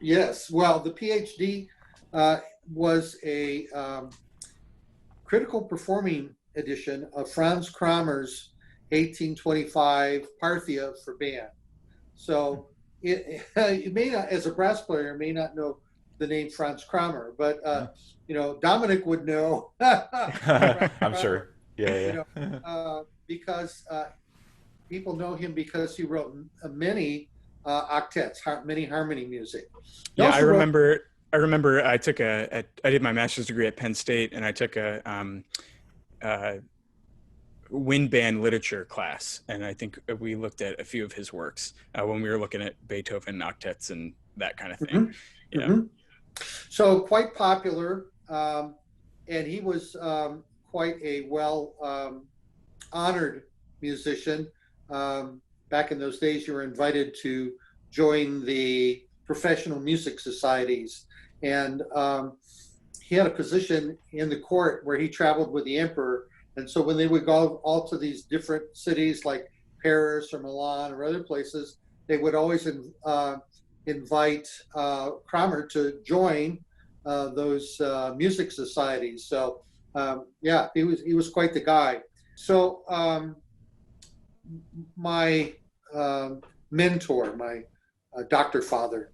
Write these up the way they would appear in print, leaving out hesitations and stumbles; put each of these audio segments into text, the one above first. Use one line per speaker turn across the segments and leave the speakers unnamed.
Yes. Well, the PhD was a critical performing edition of Franz Krommer's 1825 Parthia for band. So you may not, as a brass player, may not know the name Franz Krommer, but Dominic would know.
I'm sure. Yeah,
Because people know him because he wrote many octets, many harmony music. He
Yeah,
also wrote,
I remember I took I did my master's degree at Penn State, and I took a wind band literature class, and I think we looked at a few of his works when we were looking at Beethoven octets and that kind of thing.
Mm-hmm. Mm-hmm. So quite popular, and he was quite a well honored musician. Back in those days, you were invited to join the professional music societies, and he had a position in the court where he traveled with the emperor. And so when they would go all to these different cities like Paris or Milan or other places, they would always invite Krommer to join those music societies. So he was quite the guy. So my mentor, my doctor father,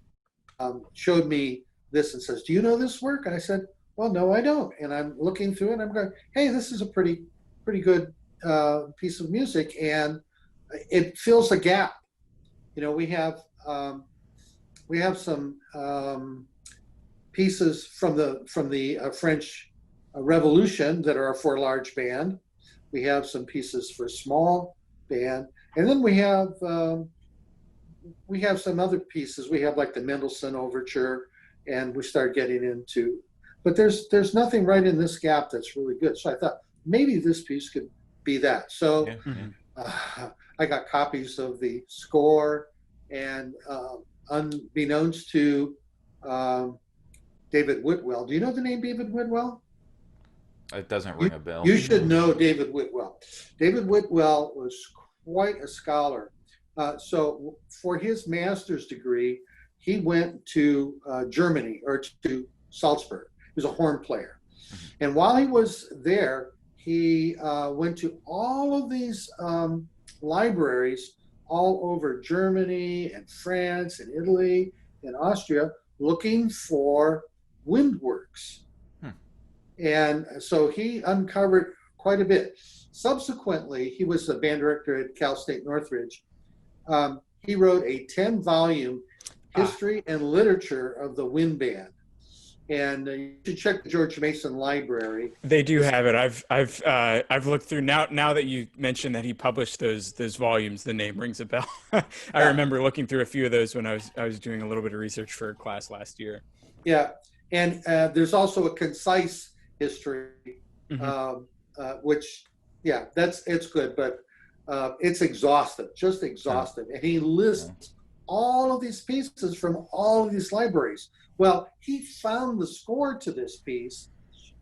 showed me this and says, "Do you know this work?" And I said, "Well, no, I don't." And I'm looking through it and I'm going, "Hey, this is a pretty good piece of music, and it fills a gap." We have some pieces from the French Revolution that are for large band. We have some pieces for small band, and then we have some other pieces. We have like the Mendelssohn Overture, and we start getting into. But there's nothing right in this gap that's really good. So I thought maybe this piece could be that. So I got copies of the score, and unbeknownst to David Whitwell. Do you know the name David Whitwell?
it doesn't ring a bell.
You should know David Whitwell. David Whitwell was quite a scholar. So for his master's degree, he went to Germany, or to Salzburg. He was a horn player. And while he was there, he went to all of these libraries all over Germany and France and Italy and Austria, looking for wind works. And so he uncovered quite a bit. Subsequently, he was the band director at Cal State Northridge. He wrote a 10-volume history and literature of the wind band. And you should check the George Mason Library.
They do have it. I've looked through now that you mentioned that he published those volumes. The name rings a bell. I remember looking through a few of those when I was doing a little bit of research for a class last year.
Yeah, and there's also a concise history, which it's good, but it's exhaustive, just exhaustive. And he lists all of these pieces from all of these libraries. Well, he found the score to this piece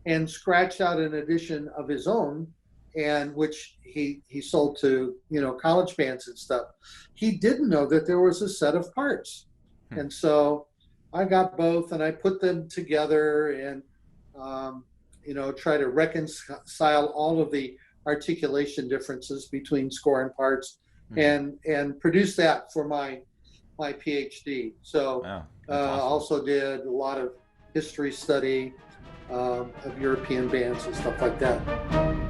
and scratched out an edition of his own, and which he sold to college bands and stuff. He didn't know that there was a set of parts, and so I got both, and I put them together and try to reconcile all of the articulation differences between score and parts, and produce that for my PhD. So awesome. Also did a lot of history study of European bands and stuff like that.